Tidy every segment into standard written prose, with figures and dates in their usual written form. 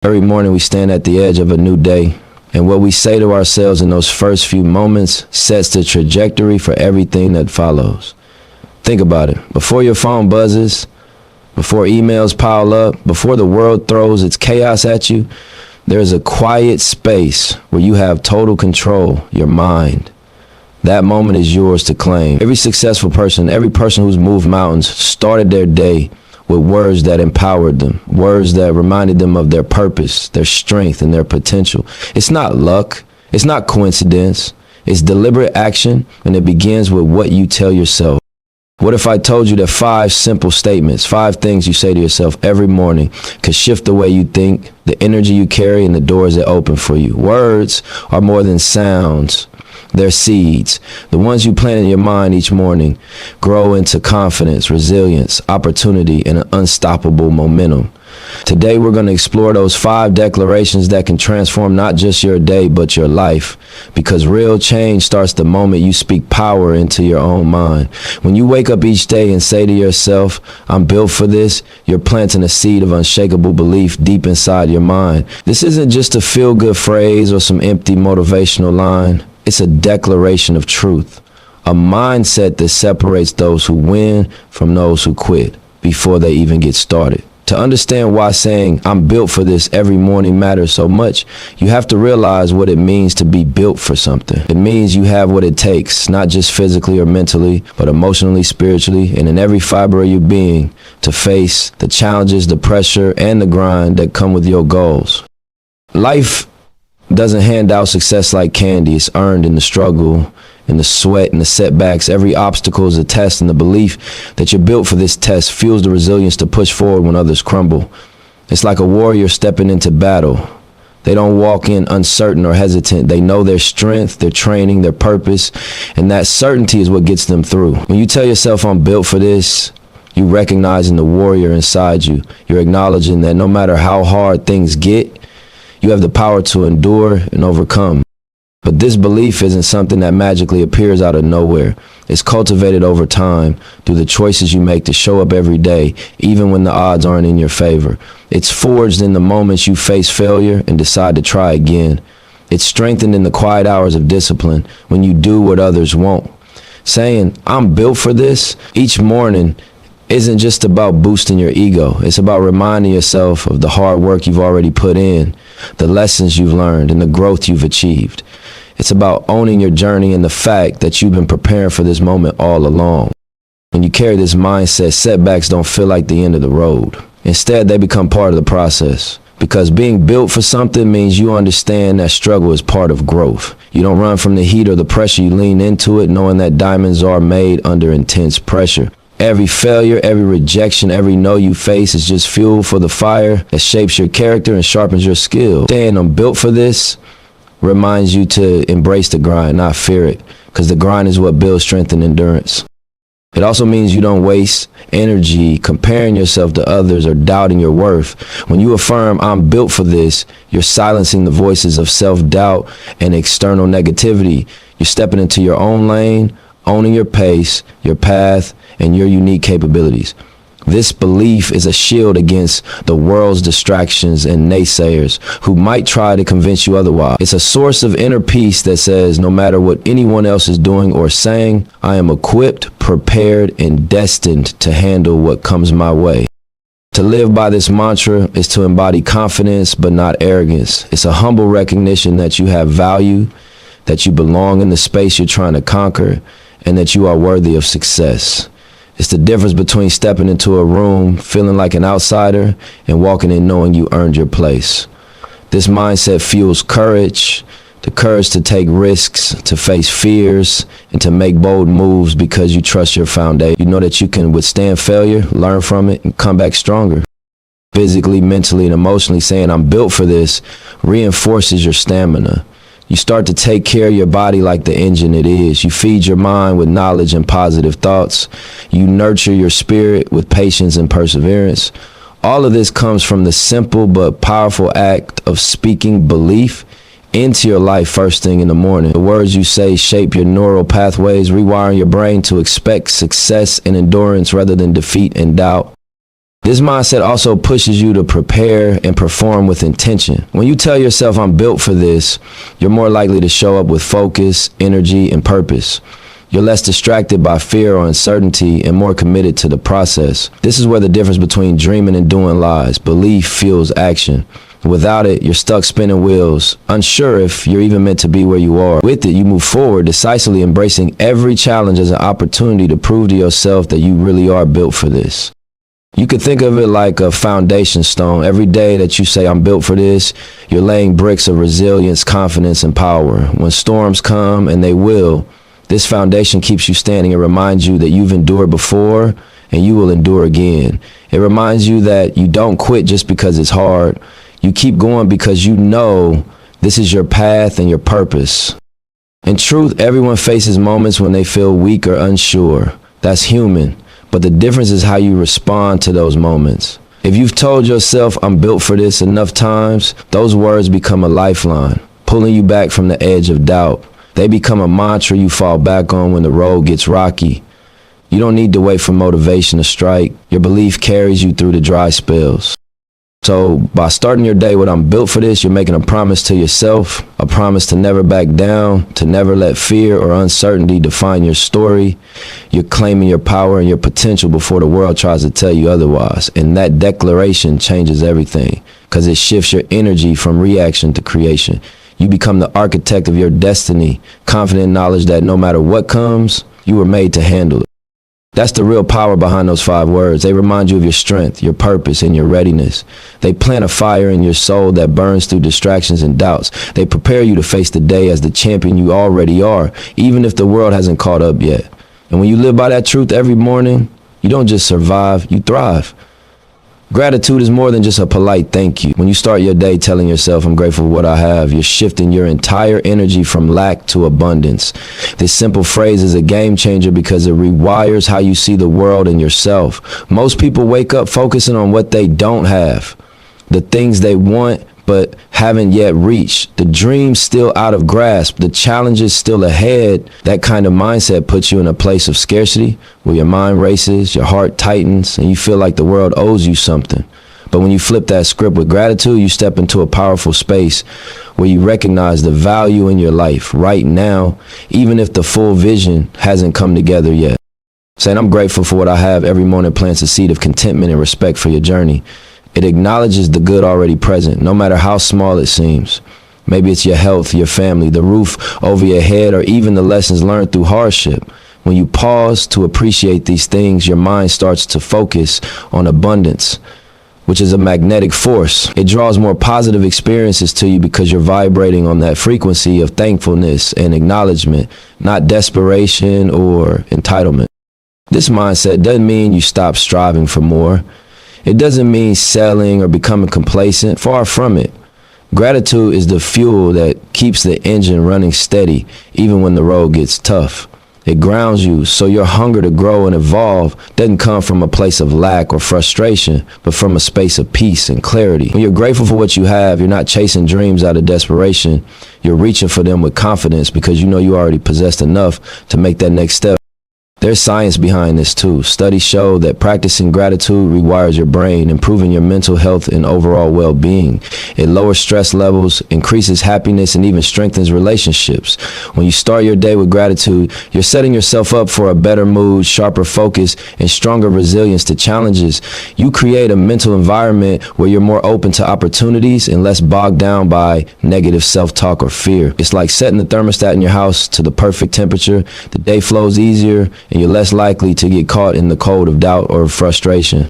Every morning we stand at the edge of a new day, and what we say to ourselves in those first few moments sets the trajectory for everything that follows. Think about it. Before your phone buzzes, before emails pile up, before the world throws its chaos at you, there's a quiet space where you have total control, your mind. That moment is yours to claim. Every successful person, every person who's moved mountains started their day with words that empowered them, words that reminded them of their purpose, their strength, and their potential. It's not luck. It's not coincidence. It's deliberate action, and it begins with what you tell yourself. What if I told you that 5 simple statements, 5 things you say to yourself every morning could shift the way you think, the energy you carry, and the doors that open for you? Words are more than sounds. They're seeds. The ones you plant in your mind each morning grow into confidence, resilience, opportunity, and an unstoppable momentum. Today, we're going to explore those 5 declarations that can transform not just your day, but your life. Because real change starts the moment you speak power into your own mind. When you wake up each day and say to yourself, I'm built for this, you're planting a seed of unshakable belief deep inside your mind. This isn't just a feel-good phrase or some empty motivational line. It's a declaration of truth, a mindset that separates those who win from those who quit before they even get started. To understand why saying I'm built for this every morning matters so much, you have to realize what it means to be built for something. It means you have what it takes, not just physically or mentally, but emotionally, spiritually, and in every fiber of your being to face the challenges, the pressure, and the grind that come with your goals. Life doesn't hand out success like candy. It's earned in the struggle, in the sweat, and the setbacks. Every obstacle is a test, and the belief that you're built for this test fuels the resilience to push forward when others crumble. It's like a warrior stepping into battle. They don't walk in uncertain or hesitant. They know their strength, their training, their purpose, and that certainty is what gets them through. When you tell yourself, I'm built for this, you recognizing the warrior inside you. You're acknowledging that no matter how hard things get, you have the power to endure and overcome. But this belief isn't something that magically appears out of nowhere. It's cultivated over time through the choices you make to show up every day, even when the odds aren't in your favor. It's forged in the moments you face failure and decide to try again. It's strengthened in the quiet hours of discipline when you do what others won't. Saying, I'm built for this each morning isn't just about boosting your ego. It's about reminding yourself of the hard work you've already put in, the lessons you've learned, and the growth you've achieved. It's about owning your journey and the fact that you've been preparing for this moment all along. When you carry this mindset, setbacks don't feel like the end of the road. Instead, they become part of the process. Because being built for something means you understand that struggle is part of growth. You don't run from the heat or the pressure, you lean into it knowing that diamonds are made under intense pressure. Every failure, every rejection, every no you face is just fuel for the fire that shapes your character and sharpens your skill. Saying I'm built for this reminds you to embrace the grind, not fear it, because the grind is what builds strength and endurance. It also means you don't waste energy comparing yourself to others or doubting your worth. When you affirm, I'm built for this, you're silencing the voices of self-doubt and external negativity. You're stepping into your own lane, owning your pace, your path, and your unique capabilities. This belief is a shield against the world's distractions and naysayers who might try to convince you otherwise. It's a source of inner peace that says no matter what anyone else is doing or saying, I am equipped, prepared, and destined to handle what comes my way. To live by this mantra is to embody confidence but not arrogance. It's a humble recognition that you have value, that you belong in the space you're trying to conquer, and that you are worthy of success. It's the difference between stepping into a room feeling like an outsider and walking in knowing you earned your place. This mindset fuels courage, the courage to take risks, to face fears, and to make bold moves because you trust your foundation. You know that you can withstand failure, learn from it, and come back stronger. Physically, mentally, and emotionally, saying I'm built for this reinforces your stamina. You start to take care of your body like the engine it is. You feed your mind with knowledge and positive thoughts. You nurture your spirit with patience and perseverance. All of this comes from the simple but powerful act of speaking belief into your life first thing in the morning. The words you say shape your neural pathways, rewiring your brain to expect success and endurance rather than defeat and doubt. This mindset also pushes you to prepare and perform with intention. When you tell yourself, I'm built for this, you're more likely to show up with focus, energy, and purpose. You're less distracted by fear or uncertainty and more committed to the process. This is where the difference between dreaming and doing lies. Belief fuels action. Without it, you're stuck spinning wheels, unsure if you're even meant to be where you are. With it, you move forward, decisively embracing every challenge as an opportunity to prove to yourself that you really are built for this. You could think of it like a foundation stone. Every day that you say, I'm built for this, you're laying bricks of resilience, confidence, and power. When storms come, and they will, this foundation keeps you standing. It reminds you that you've endured before, and you will endure again. It reminds you that you don't quit just because it's hard. You keep going because you know this is your path and your purpose. In truth, everyone faces moments when they feel weak or unsure. That's human. But the difference is how you respond to those moments. If you've told yourself, I'm built for this enough times, those words become a lifeline, pulling you back from the edge of doubt. They become a mantra you fall back on when the road gets rocky. You don't need to wait for motivation to strike. Your belief carries you through the dry spells. So by starting your day with I'm built for this, you're making a promise to yourself, a promise to never back down, to never let fear or uncertainty define your story. You're claiming your power and your potential before the world tries to tell you otherwise. And that declaration changes everything because it shifts your energy from reaction to creation. You become the architect of your destiny, confident in knowledge that no matter what comes, you were made to handle it. That's the real power behind those 5 words. They remind you of your strength, your purpose, and your readiness. They plant a fire in your soul that burns through distractions and doubts. They prepare you to face the day as the champion you already are, even if the world hasn't caught up yet. And when you live by that truth every morning, you don't just survive, you thrive. Gratitude is more than just a polite thank you. When you start your day telling yourself, I'm grateful for what I have, you're shifting your entire energy from lack to abundance. This simple phrase is a game changer because it rewires how you see the world and yourself. Most people wake up focusing on what they don't have, the things they want but haven't yet reached, the dreams still out of grasp, the challenges still ahead. That kind of mindset puts you in a place of scarcity where your mind races, your heart tightens, and you feel like the world owes you something. But when you flip that script with gratitude, you step into a powerful space where you recognize the value in your life right now, even if the full vision hasn't come together yet. Saying I'm grateful for what I have every morning plants a seed of contentment and respect for your journey. It acknowledges the good already present, no matter how small it seems. Maybe it's your health, your family, the roof over your head, or even the lessons learned through hardship. When you pause to appreciate these things, your mind starts to focus on abundance, which is a magnetic force. It draws more positive experiences to you because you're vibrating on that frequency of thankfulness and acknowledgement, not desperation or entitlement. This mindset doesn't mean you stop striving for more. It doesn't mean selling or becoming complacent. Far from it. Gratitude is the fuel that keeps the engine running steady, even when the road gets tough. It grounds you, so your hunger to grow and evolve doesn't come from a place of lack or frustration, but from a space of peace and clarity. When you're grateful for what you have, you're not chasing dreams out of desperation. You're reaching for them with confidence because you know you already possessed enough to make that next step. There's science behind this too. Studies show that practicing gratitude rewires your brain, improving your mental health and overall well-being. It lowers stress levels, increases happiness, and even strengthens relationships. When you start your day with gratitude, you're setting yourself up for a better mood, sharper focus, and stronger resilience to challenges. You create a mental environment where you're more open to opportunities and less bogged down by negative self-talk or fear. It's like setting the thermostat in your house to the perfect temperature. The day flows easier, and you're less likely to get caught in the cold of doubt or frustration.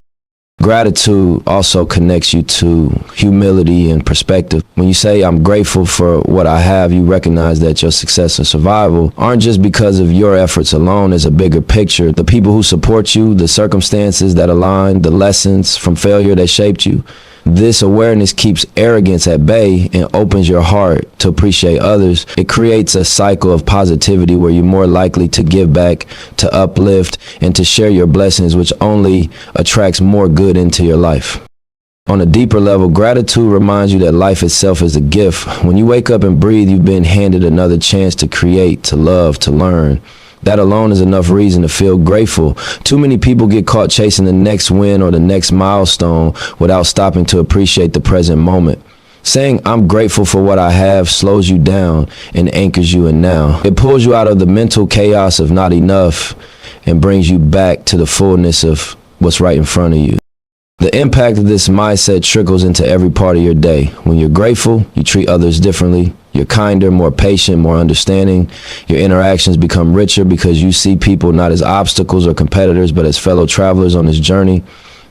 Gratitude also connects you to humility and perspective. When you say, I'm grateful for what I have, you recognize that your success and survival aren't just because of your efforts alone. There's a bigger picture. The people who support you, the circumstances that align, the lessons from failure that shaped you. This awareness keeps arrogance at bay and opens your heart to appreciate others. It creates a cycle of positivity where you're more likely to give back, to uplift, and to share your blessings, which only attracts more good into your life. On a deeper level, gratitude reminds you that life itself is a gift. When you wake up and breathe, you've been handed another chance to create, to love, to learn. That alone is enough reason to feel grateful. Too many people get caught chasing the next win or the next milestone without stopping to appreciate the present moment. Saying I'm grateful for what I have slows you down and anchors you in now. It pulls you out of the mental chaos of not enough and brings you back to the fullness of what's right in front of you. The impact of this mindset trickles into every part of your day. When you're grateful, you treat others differently. You're kinder, more patient, more understanding. Your interactions become richer because you see people not as obstacles or competitors, but as fellow travelers on this journey.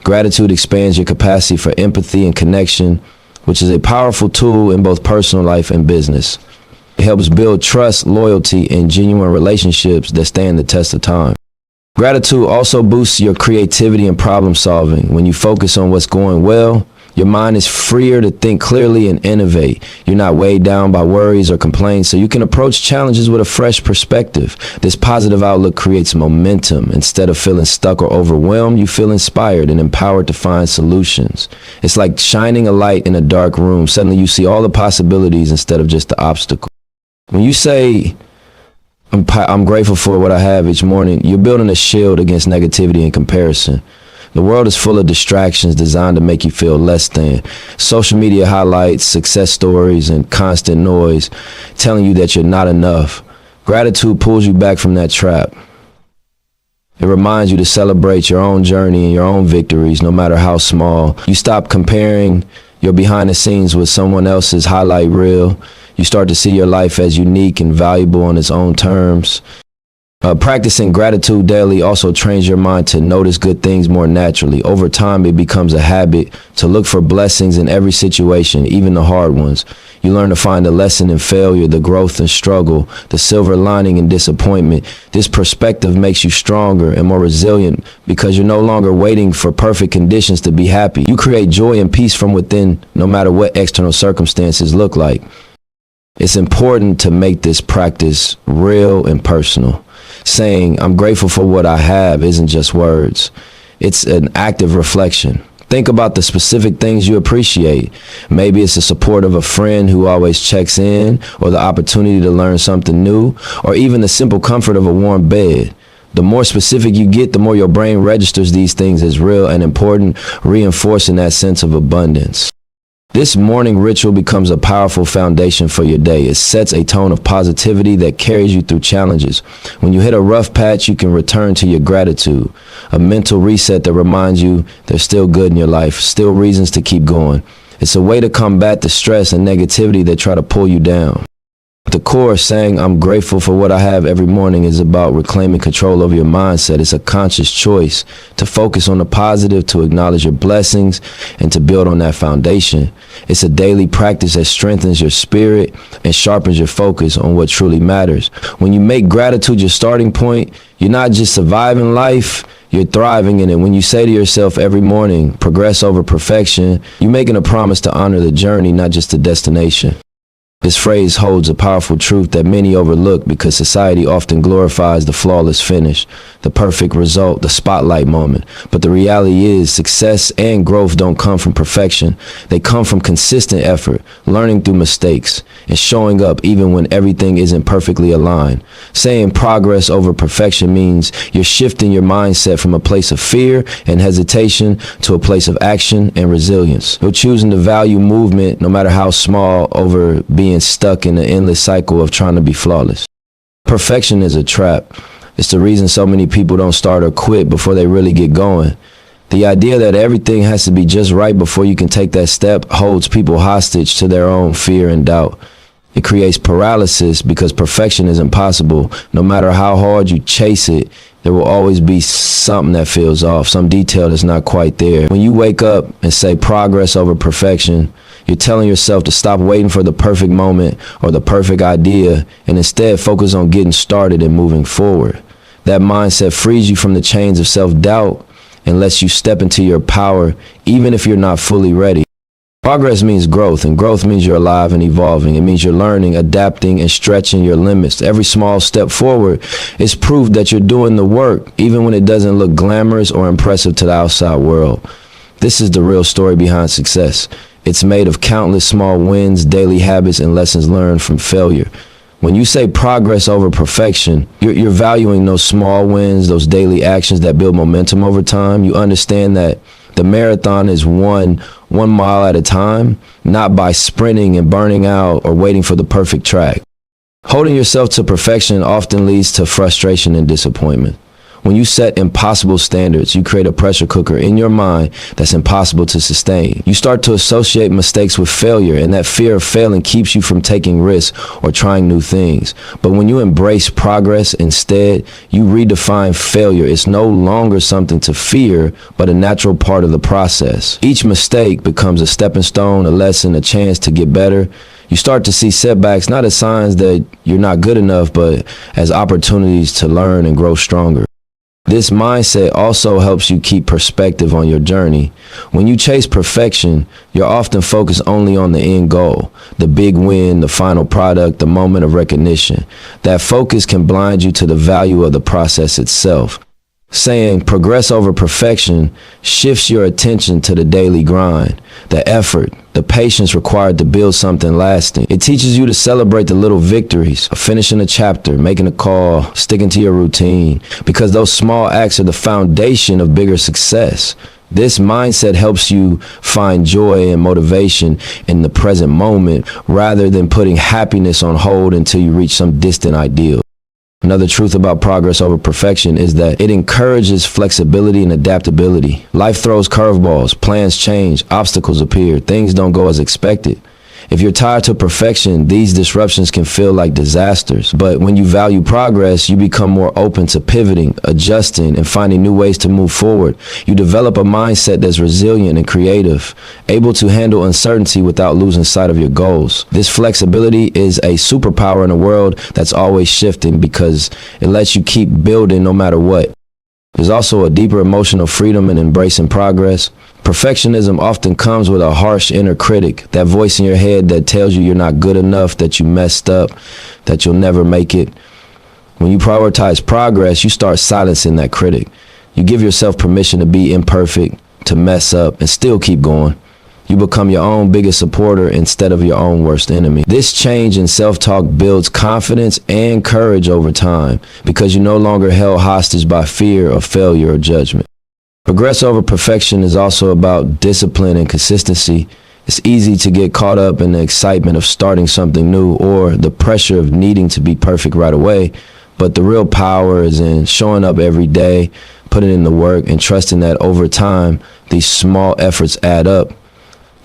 Gratitude expands your capacity for empathy and connection, which is a powerful tool in both personal life and business. It helps build trust, loyalty, and genuine relationships that stand the test of time. Gratitude also boosts your creativity and problem solving. When you focus on what's going well, your mind is freer to think clearly and innovate. You're not weighed down by worries or complaints, so you can approach challenges with a fresh perspective. This positive outlook creates momentum. Instead of feeling stuck or overwhelmed, you feel inspired and empowered to find solutions. It's like shining a light in a dark room. Suddenly you see all the possibilities instead of just the obstacle. When you say, I'm grateful for what I have each morning, you're building a shield against negativity and comparison. The world is full of distractions designed to make you feel less than. Social media highlights, success stories, and constant noise telling you that you're not enough. Gratitude pulls you back from that trap. It reminds you to celebrate your own journey and your own victories, no matter how small. You stop comparing your behind the scenes with someone else's highlight reel. You start to see your life as unique and valuable on its own terms. Practicing gratitude daily also trains your mind to notice good things more naturally. Over time, it becomes a habit to look for blessings in every situation, even the hard ones. You learn to find the lesson in failure, the growth and struggle, the silver lining in disappointment. This perspective makes you stronger and more resilient because you're no longer waiting for perfect conditions to be happy. You create joy and peace from within, no matter what external circumstances look like. It's important to make this practice real and personal. Saying, I'm grateful for what I have isn't just words. It's an active reflection. Think about the specific things you appreciate. Maybe it's the support of a friend who always checks in, or the opportunity to learn something new, or even the simple comfort of a warm bed. The more specific you get, the more your brain registers these things as real and important, reinforcing that sense of abundance. This morning ritual becomes a powerful foundation for your day. It sets a tone of positivity that carries you through challenges. When you hit a rough patch, you can return to your gratitude, a mental reset that reminds you there's still good in your life, still reasons to keep going. It's a way to combat the stress and negativity that try to pull you down. At the core, saying I'm grateful for what I have every morning is about reclaiming control over your mindset. It's a conscious choice to focus on the positive, to acknowledge your blessings, and to build on that foundation. It's a daily practice that strengthens your spirit and sharpens your focus on what truly matters. When you make gratitude your starting point, you're not just surviving life, you're thriving in it. When you say to yourself every morning, progress over perfection, you're making a promise to honor the journey, not just the destination. This phrase holds a powerful truth that many overlook because society often glorifies the flawless finish, the perfect result, the spotlight moment. But the reality is success and growth don't come from perfection. They come from consistent effort, learning through mistakes, and showing up even when everything isn't perfectly aligned. Saying progress over perfection means you're shifting your mindset from a place of fear and hesitation to a place of action and resilience. You're choosing to value movement, no matter how small, over being stuck in the endless cycle of trying to be flawless. Perfection is a trap. It's the reason so many people don't start or quit before they really get going. The idea that everything has to be just right before you can take that step holds people hostage to their own fear and doubt. It creates paralysis because perfection is impossible. No matter how hard you chase it, there will always be something that feels off, some detail that's not quite there. When you wake up and say progress over perfection, you're telling yourself to stop waiting for the perfect moment or the perfect idea and instead focus on getting started and moving forward. That mindset frees you from the chains of self-doubt and lets you step into your power even if you're not fully ready. Progress means growth, and growth means you're alive and evolving. It means you're learning, adapting, and stretching your limits. Every small step forward is proof that you're doing the work, even when it doesn't look glamorous or impressive to the outside world. This is the real story behind success. It's made of countless small wins, daily habits, and lessons learned from failure. When you say progress over perfection, you're valuing those small wins, those daily actions that build momentum over time. You understand that the marathon is one mile at a time, not by sprinting and burning out or waiting for the perfect track. Holding yourself to perfection often leads to frustration and disappointment. When you set impossible standards, you create a pressure cooker in your mind that's impossible to sustain. You start to associate mistakes with failure, and that fear of failing keeps you from taking risks or trying new things. But when you embrace progress instead, you redefine failure. It's no longer something to fear, but a natural part of the process. Each mistake becomes a stepping stone, a lesson, a chance to get better. You start to see setbacks not as signs that you're not good enough, but as opportunities to learn and grow stronger. This mindset also helps you keep perspective on your journey. When you chase perfection, you're often focused only on the end goal, the big win, the final product, the moment of recognition. That focus can blind you to the value of the process itself. Saying progress over perfection shifts your attention to the daily grind, the effort, the patience required to build something lasting. It teaches you to celebrate the little victories, finishing a chapter, making a call, sticking to your routine, because those small acts are the foundation of bigger success. This mindset helps you find joy and motivation in the present moment rather than putting happiness on hold until you reach some distant ideal. Another truth about progress over perfection is that it encourages flexibility and adaptability. Life throws curveballs, plans change, obstacles appear, things don't go as expected. If you're tied to perfection, these disruptions can feel like disasters. But when you value progress, you become more open to pivoting, adjusting, and finding new ways to move forward. You develop a mindset that's resilient and creative, able to handle uncertainty without losing sight of your goals. This flexibility is a superpower in a world that's always shifting because it lets you keep building no matter what. There's also a deeper emotional freedom in embracing progress. Perfectionism often comes with a harsh inner critic, that voice in your head that tells you you're not good enough, that you messed up, that you'll never make it. When you prioritize progress, you start silencing that critic. You give yourself permission to be imperfect, to mess up, and still keep going. You become your own biggest supporter instead of your own worst enemy. This change in self-talk builds confidence and courage over time because you're no longer held hostage by fear of failure or judgment. Progress over perfection is also about discipline and consistency. It's easy to get caught up in the excitement of starting something new or the pressure of needing to be perfect right away, but the real power is in showing up every day, putting in the work, and trusting that over time, these small efforts add up.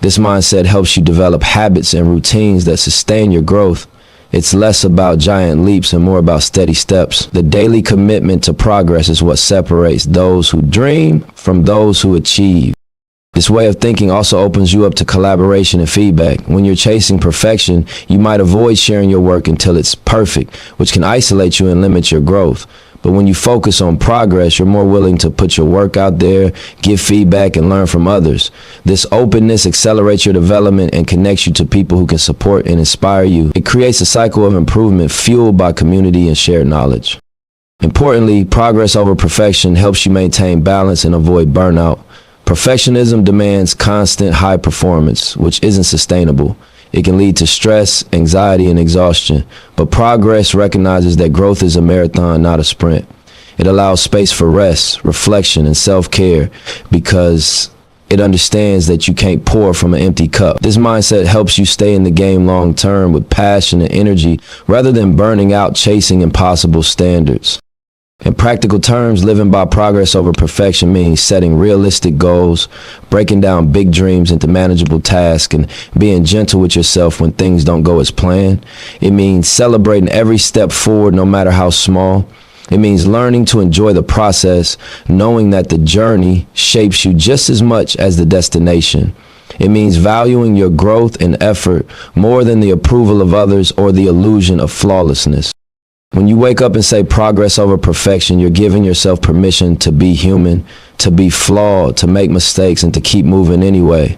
This mindset helps you develop habits and routines that sustain your growth. It's less about giant leaps and more about steady steps. The daily commitment to progress is what separates those who dream from those who achieve. This way of thinking also opens you up to collaboration and feedback. When you're chasing perfection, you might avoid sharing your work until it's perfect, which can isolate you and limit your growth. But when you focus on progress, you're more willing to put your work out there, give feedback, and learn from others. This openness accelerates your development and connects you to people who can support and inspire you. It creates a cycle of improvement fueled by community and shared knowledge. Importantly, progress over perfection helps you maintain balance and avoid burnout. Perfectionism demands constant high performance, which isn't sustainable. It can lead to stress, anxiety, and exhaustion. But progress recognizes that growth is a marathon, not a sprint. It allows space for rest, reflection, and self-care because it understands that you can't pour from an empty cup. This mindset helps you stay in the game long term with passion and energy rather than burning out chasing impossible standards. In practical terms, living by progress over perfection means setting realistic goals, breaking down big dreams into manageable tasks, and being gentle with yourself when things don't go as planned. It means celebrating every step forward, no matter how small. It means learning to enjoy the process, knowing that the journey shapes you just as much as the destination. It means valuing your growth and effort more than the approval of others or the illusion of flawlessness. When you wake up and say progress over perfection, you're giving yourself permission to be human, to be flawed, to make mistakes, and to keep moving anyway.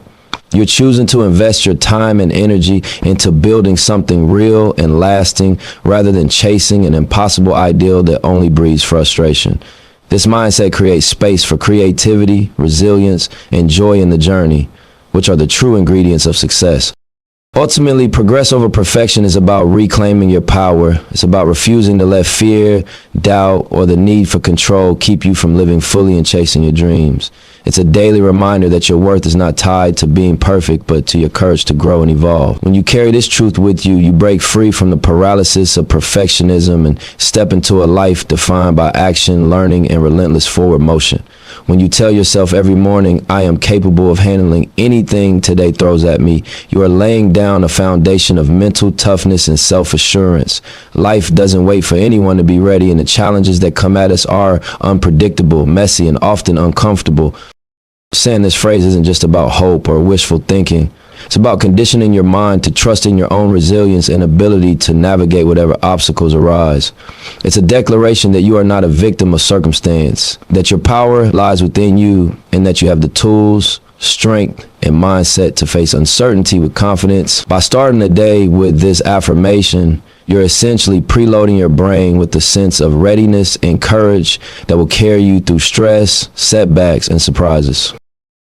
You're choosing to invest your time and energy into building something real and lasting rather than chasing an impossible ideal that only breeds frustration. This mindset creates space for creativity, resilience, and joy in the journey, which are the true ingredients of success. Ultimately, progress over perfection is about reclaiming your power. It's about refusing to let fear, doubt, or the need for control keep you from living fully and chasing your dreams. It's a daily reminder that your worth is not tied to being perfect, but to your courage to grow and evolve. When you carry this truth with you, you break free from the paralysis of perfectionism and step into a life defined by action, learning, and relentless forward motion. When you tell yourself every morning, I am capable of handling anything today throws at me, you are laying down a foundation of mental toughness and self-assurance. Life doesn't wait for anyone to be ready, and the challenges that come at us are unpredictable, messy, and often uncomfortable. Saying this phrase isn't just about hope or wishful thinking. It's about conditioning your mind to trust in your own resilience and ability to navigate whatever obstacles arise. It's a declaration that you are not a victim of circumstance, that your power lies within you, and that you have the tools, strength, and mindset to face uncertainty with confidence. By starting the day with this affirmation, you're essentially preloading your brain with the sense of readiness and courage that will carry you through stress, setbacks, and surprises.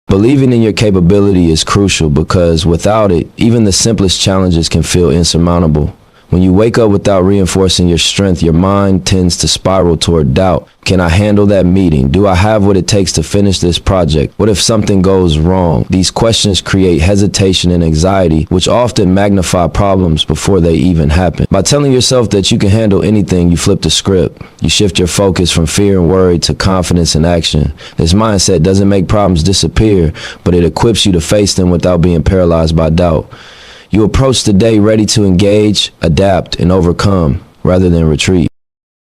Believing in your capability is crucial because without it, even the simplest challenges can feel insurmountable. When you wake up without reinforcing your strength, your mind tends to spiral toward doubt. Can I handle that meeting? Do I have what it takes to finish this project? What if something goes wrong? These questions create hesitation and anxiety, which often magnify problems before they even happen. By telling yourself that you can handle anything, you flip the script. You shift your focus from fear and worry to confidence and action. This mindset doesn't make problems disappear, but it equips you to face them without being paralyzed by doubt. You approach the day ready to engage, adapt, and overcome rather than retreat.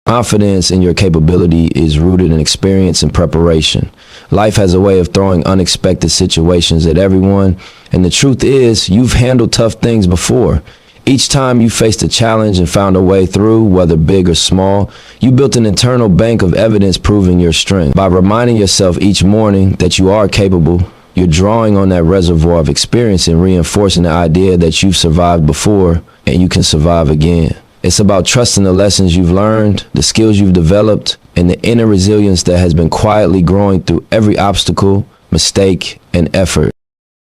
Confidence in your capability is rooted in experience and preparation. Life has a way of throwing unexpected situations at everyone, and the truth is, you've handled tough things before. Each time you faced a challenge and found a way through, whether big or small, you built an internal bank of evidence proving your strength. By reminding yourself each morning that you are capable, you're drawing on that reservoir of experience and reinforcing the idea that you've survived before and you can survive again. It's about trusting the lessons you've learned, the skills you've developed, and the inner resilience that has been quietly growing through every obstacle, mistake, and effort.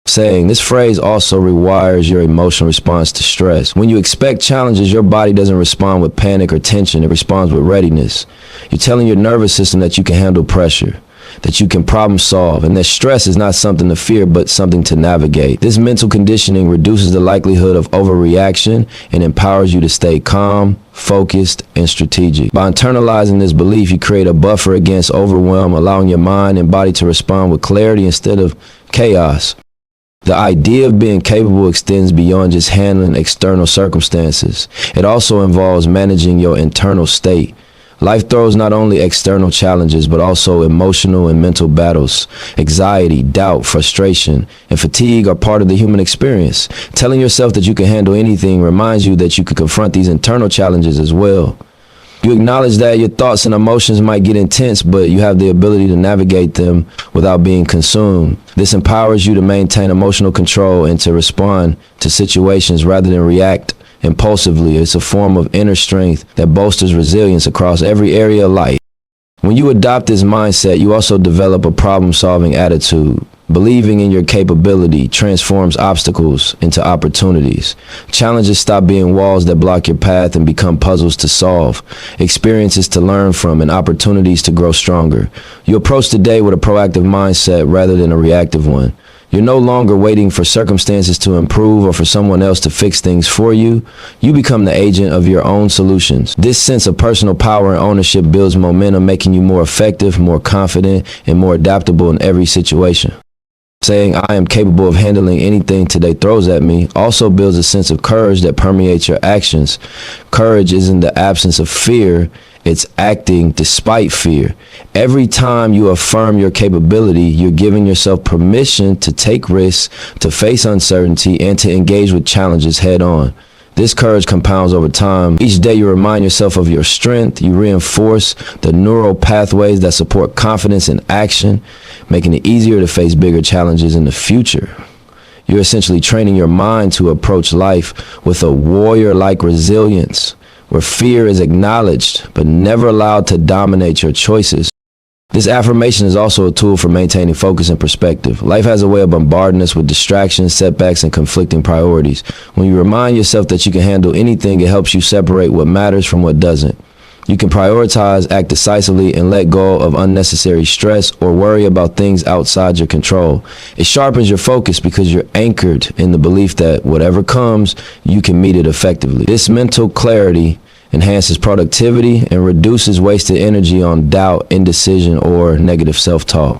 Saying this phrase also rewires your emotional response to stress. When you expect challenges, your body doesn't respond with panic or tension, it responds with readiness. You're telling your nervous system that you can handle pressure, that you can problem solve, and that stress is not something to fear but something to navigate. This mental conditioning reduces the likelihood of overreaction and empowers you to stay calm, focused, and strategic. By internalizing this belief, you create a buffer against overwhelm, allowing your mind and body to respond with clarity instead of chaos. The idea of being capable extends beyond just handling external circumstances. It also involves managing your internal state. Life throws not only external challenges, but also emotional and mental battles. Anxiety, doubt, frustration, and fatigue are part of the human experience. Telling yourself that you can handle anything reminds you that you can confront these internal challenges as well. You acknowledge that your thoughts and emotions might get intense, but you have the ability to navigate them without being consumed. This empowers you to maintain emotional control and to respond to situations rather than react impulsively. It's a form of inner strength that bolsters resilience across every area of life. When you adopt this mindset, you also develop a problem-solving attitude. Believing in your capability transforms obstacles into opportunities. Challenges stop being walls that block your path and become puzzles to solve, experiences to learn from, and opportunities to grow stronger. You approach the day with a proactive mindset rather than a reactive one. You're no longer waiting for circumstances to improve or for someone else to fix things for you. You become the agent of your own solutions. This sense of personal power and ownership builds momentum, making you more effective, more confident, and more adaptable in every situation. Saying I am capable of handling anything today throws at me also builds a sense of courage that permeates your actions. Courage isn't the absence of fear, it's acting despite fear. Every time you affirm your capability, you're giving yourself permission to take risks, to face uncertainty, and to engage with challenges head on. This courage compounds over time. Each day you remind yourself of your strength, you reinforce the neural pathways that support confidence and action, making it easier to face bigger challenges in the future. You're essentially training your mind to approach life with a warrior-like resilience, where fear is acknowledged but never allowed to dominate your choices. This affirmation is also a tool for maintaining focus and perspective. Life has a way of bombarding us with distractions, setbacks, and conflicting priorities. When you remind yourself that you can handle anything, it helps you separate what matters from what doesn't. You can prioritize, act decisively, and let go of unnecessary stress or worry about things outside your control. It sharpens your focus because you're anchored in the belief that whatever comes, you can meet it effectively. This mental clarity enhances productivity and reduces wasted energy on doubt, indecision, or negative self-talk.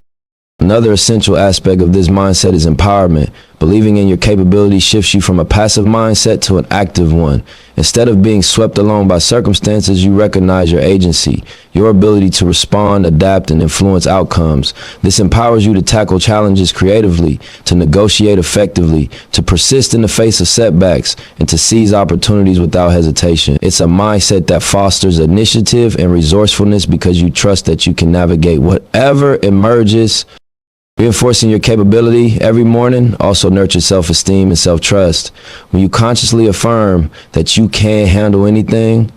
Another essential aspect of this mindset is empowerment. Believing in your capabilities shifts you from a passive mindset to an active one. Instead of being swept along by circumstances, you recognize your agency, your ability to respond, adapt, and influence outcomes. This empowers you to tackle challenges creatively, to negotiate effectively, to persist in the face of setbacks, and to seize opportunities without hesitation. It's a mindset that fosters initiative and resourcefulness because you trust that you can navigate whatever emerges. Reinforcing your capability every morning also nurtures self-esteem and self-trust. When you consciously affirm that you can handle anything,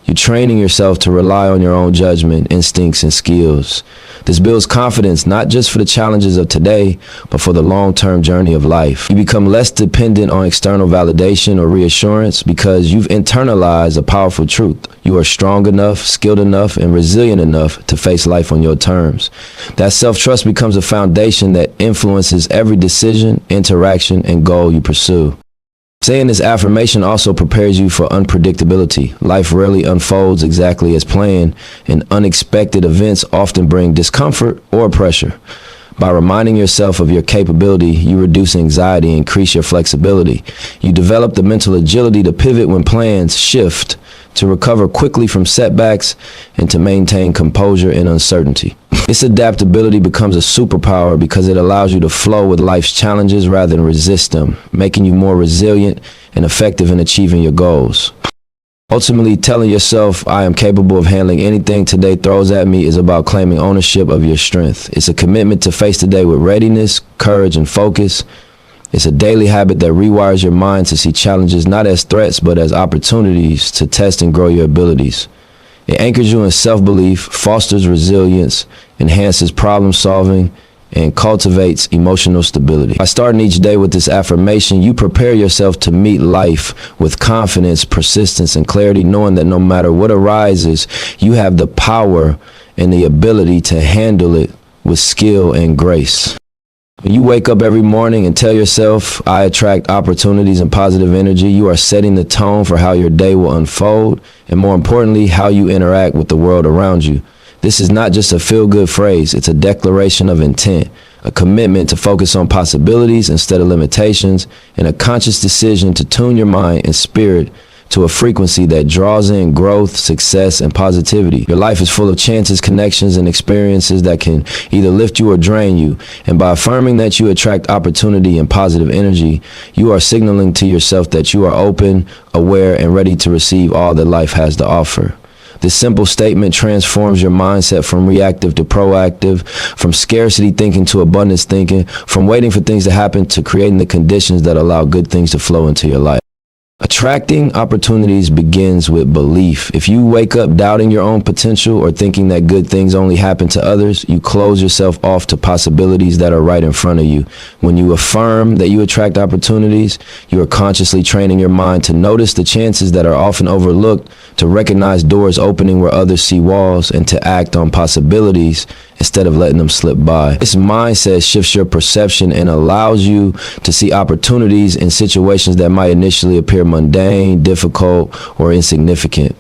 you're training yourself to rely on your own judgment, instincts, and skills. This builds confidence not just for the challenges of today, but for the long-term journey of life. You become less dependent on external validation or reassurance because you've internalized a powerful truth. You are strong enough, skilled enough, and resilient enough to face life on your terms. That self-trust becomes a foundation that influences every decision, interaction, and goal you pursue. Saying this affirmation also prepares you for unpredictability. Life rarely unfolds exactly as planned, and unexpected events often bring discomfort or pressure. By reminding yourself of your capability, you reduce anxiety and increase your flexibility. You develop the mental agility to pivot when plans shift, to recover quickly from setbacks, and to maintain composure in uncertainty. This adaptability becomes a superpower because it allows you to flow with life's challenges rather than resist them, making you more resilient and effective in achieving your goals. Ultimately, telling yourself, I am capable of handling anything today throws at me is about claiming ownership of your strength. It's a commitment to face the day with readiness, courage, and focus. It's a daily habit that rewires your mind to see challenges not as threats, but as opportunities to test and grow your abilities. It anchors you in self-belief, fosters resilience, enhances problem solving, and cultivates emotional stability. By starting each day with this affirmation, you prepare yourself to meet life with confidence, persistence, and clarity, knowing that no matter what arises, you have the power and the ability to handle it with skill and grace. When you wake up every morning and tell yourself, I attract opportunities and positive energy, you are setting the tone for how your day will unfold, and more importantly, how you interact with the world around you. This is not just a feel-good phrase, it's a declaration of intent, a commitment to focus on possibilities instead of limitations, and a conscious decision to tune your mind and spirit to a frequency that draws in growth, success, and positivity. Your life is full of chances, connections, and experiences that can either lift you or drain you. And by affirming that you attract opportunity and positive energy, you are signaling to yourself that you are open, aware, and ready to receive all that life has to offer. This simple statement transforms your mindset from reactive to proactive, from scarcity thinking to abundance thinking, from waiting for things to happen to creating the conditions that allow good things to flow into your life. Attracting opportunities begins with belief. If you wake up doubting your own potential or thinking that good things only happen to others, you close yourself off to possibilities that are right in front of you. When you affirm that you attract opportunities, you are consciously training your mind to notice the chances that are often overlooked, to recognize doors opening where others see walls, and to act on possibilities instead of letting them slip by. This mindset shifts your perception and allows you to see opportunities in situations that might initially appear mundane, difficult, or insignificant.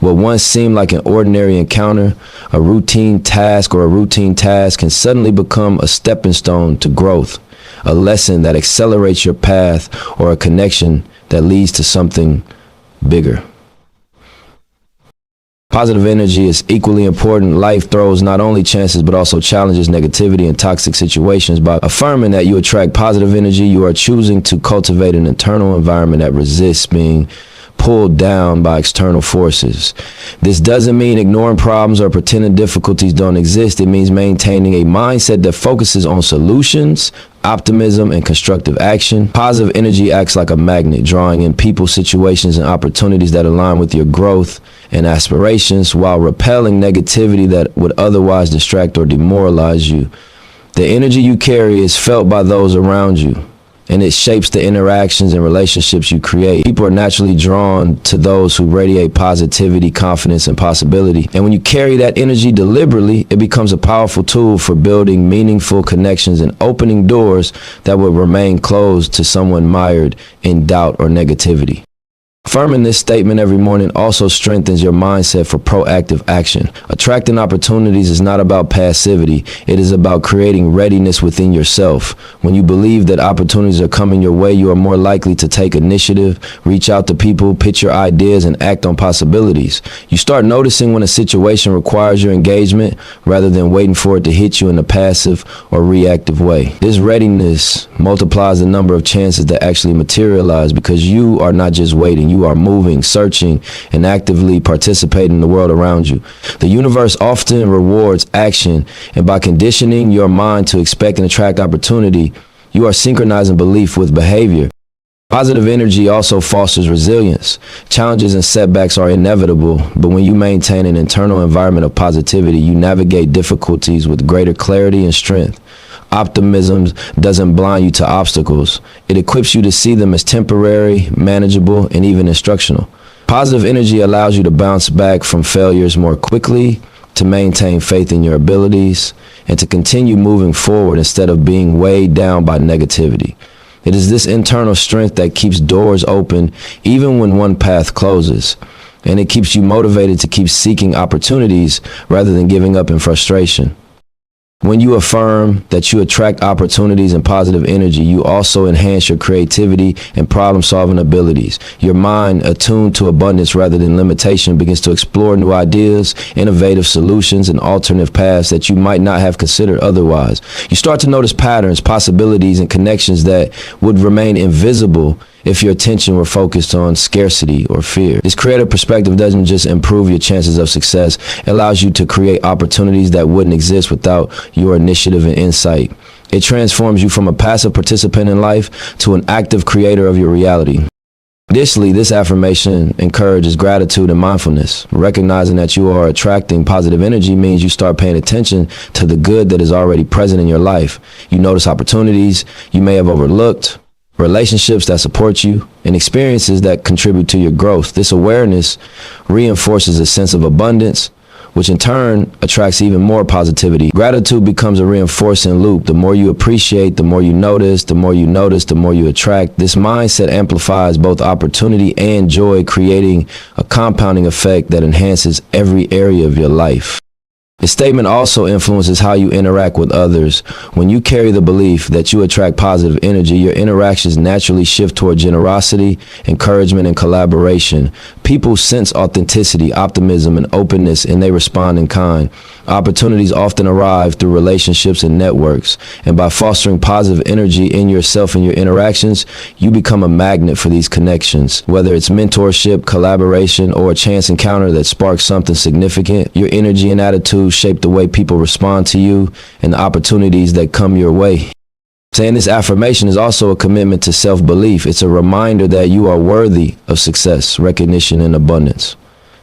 What once seemed like an ordinary encounter, a routine task can suddenly become a stepping stone to growth, a lesson that accelerates your path, or a connection that leads to something bigger. Positive energy is equally important. Life throws not only chances, but also challenges, negativity, and toxic situations. By affirming that you attract positive energy, you are choosing to cultivate an internal environment that resists being pulled down by external forces. This doesn't mean ignoring problems or pretending difficulties don't exist. It means maintaining a mindset that focuses on solutions, optimism, and constructive action. Positive energy acts like a magnet, drawing in people, situations, and opportunities that align with your growth and aspirations while repelling negativity that would otherwise distract or demoralize you. The energy you carry is felt by those around you, and it shapes the interactions and relationships you create. People are naturally drawn to those who radiate positivity, confidence, and possibility. And when you carry that energy deliberately, it becomes a powerful tool for building meaningful connections and opening doors that would remain closed to someone mired in doubt or negativity. Affirming this statement every morning also strengthens your mindset for proactive action. Attracting opportunities is not about passivity. It is about creating readiness within yourself. When you believe that opportunities are coming your way, you are more likely to take initiative, reach out to people, pitch your ideas, and act on possibilities. You start noticing when a situation requires your engagement rather than waiting for it to hit you in a passive or reactive way. This readiness multiplies the number of chances that actually materialize because you are not just waiting. You are moving, searching, and actively participating in the world around you. The universe often rewards action, and by conditioning your mind to expect and attract opportunity, you are synchronizing belief with behavior. Positive energy also fosters resilience. Challenges and setbacks are inevitable, but when you maintain an internal environment of positivity, you navigate difficulties with greater clarity and strength. Optimism doesn't blind you to obstacles. It equips you to see them as temporary, manageable, and even instructional. Positive energy allows you to bounce back from failures more quickly, to maintain faith in your abilities, and to continue moving forward instead of being weighed down by negativity. It is this internal strength that keeps doors open even when one path closes, and it keeps you motivated to keep seeking opportunities rather than giving up in frustration. When you affirm that you attract opportunities and positive energy, you also enhance your creativity and problem-solving abilities. Your mind, attuned to abundance rather than limitation, begins to explore new ideas, innovative solutions, and alternative paths that you might not have considered otherwise. You start to notice patterns, possibilities, and connections that would remain invisible if your attention were focused on scarcity or fear. This creative perspective doesn't just improve your chances of success, it allows you to create opportunities that wouldn't exist without your initiative and insight. It transforms you from a passive participant in life to an active creator of your reality. Additionally, this affirmation encourages gratitude and mindfulness. Recognizing that you are attracting positive energy means you start paying attention to the good that is already present in your life. You notice opportunities you may have overlooked, relationships that support you, and experiences that contribute to your growth. This awareness reinforces a sense of abundance, which in turn attracts even more positivity. Gratitude becomes a reinforcing loop. The more you appreciate, the more you notice, the more you notice, the more you attract. This mindset amplifies both opportunity and joy, creating a compounding effect that enhances every area of your life. The statement also influences how you interact with others. When you carry the belief that you attract positive energy, your interactions naturally shift toward generosity, encouragement, and collaboration. People sense authenticity, optimism, and openness, and they respond in kind. Opportunities often arrive through relationships and networks, and by fostering positive energy in yourself and your interactions, you become a magnet for these connections. Whether it's mentorship, collaboration, or a chance encounter that sparks something significant, your energy and attitude shape the way people respond to you and the opportunities that come your way. Saying this affirmation is also a commitment to self-belief. It's a reminder that you are worthy of success, recognition, and abundance.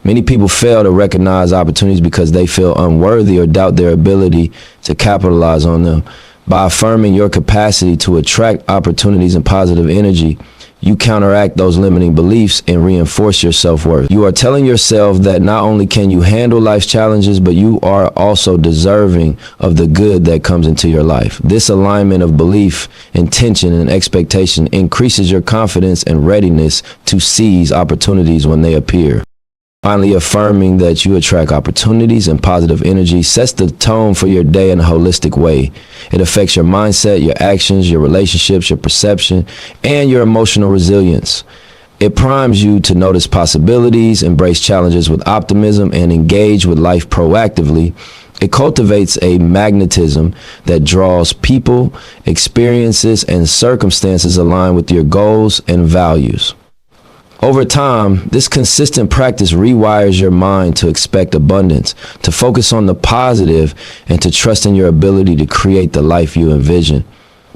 Many people fail to recognize opportunities because they feel unworthy or doubt their ability to capitalize on them. By affirming your capacity to attract opportunities and positive energy, you counteract those limiting beliefs and reinforce your self-worth. You are telling yourself that not only can you handle life's challenges, but you are also deserving of the good that comes into your life. This alignment of belief, intention, and expectation increases your confidence and readiness to seize opportunities when they appear. Finally, affirming that you attract opportunities and positive energy sets the tone for your day in a holistic way. It affects your mindset, your actions, your relationships, your perception, and your emotional resilience. It primes you to notice possibilities, embrace challenges with optimism, and engage with life proactively. It cultivates a magnetism that draws people, experiences, and circumstances aligned with your goals and values. Over time, this consistent practice rewires your mind to expect abundance, to focus on the positive, and to trust in your ability to create the life you envision.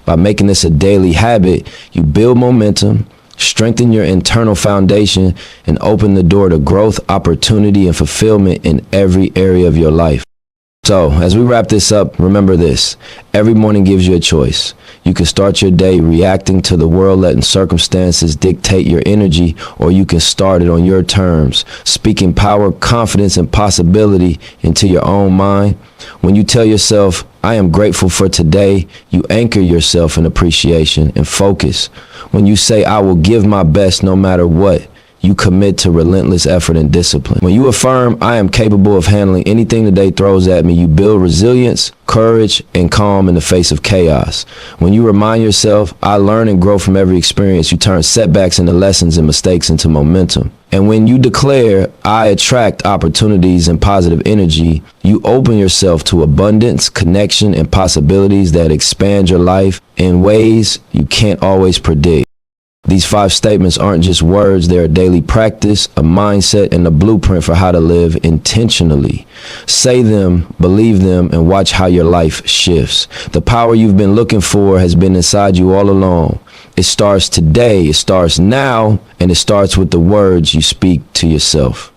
By making this a daily habit, you build momentum, Strengthen your internal foundation and open the door to growth, opportunity, and fulfillment in every area of your life. So, as we wrap this up, remember this. Every morning gives you a choice. You can start your day reacting to the world, letting circumstances dictate your energy, or you can start it on your terms, speaking power, confidence, and possibility into your own mind. When you tell yourself, I am grateful for today, you anchor yourself in appreciation and focus. When you say, I will give my best no matter what, you commit to relentless effort and discipline. When you affirm, I am capable of handling anything the day throws at me, you build resilience, courage, and calm in the face of chaos. When you remind yourself, I learn and grow from every experience, you turn setbacks into lessons and mistakes into momentum. And when you declare, I attract opportunities and positive energy, you open yourself to abundance, connection, and possibilities that expand your life in ways you can't always predict. These 5 statements aren't just words, they're a daily practice, a mindset, and a blueprint for how to live intentionally. Say them, believe them, and watch how your life shifts. The power you've been looking for has been inside you all along. It starts today, it starts now, and it starts with the words you speak to yourself.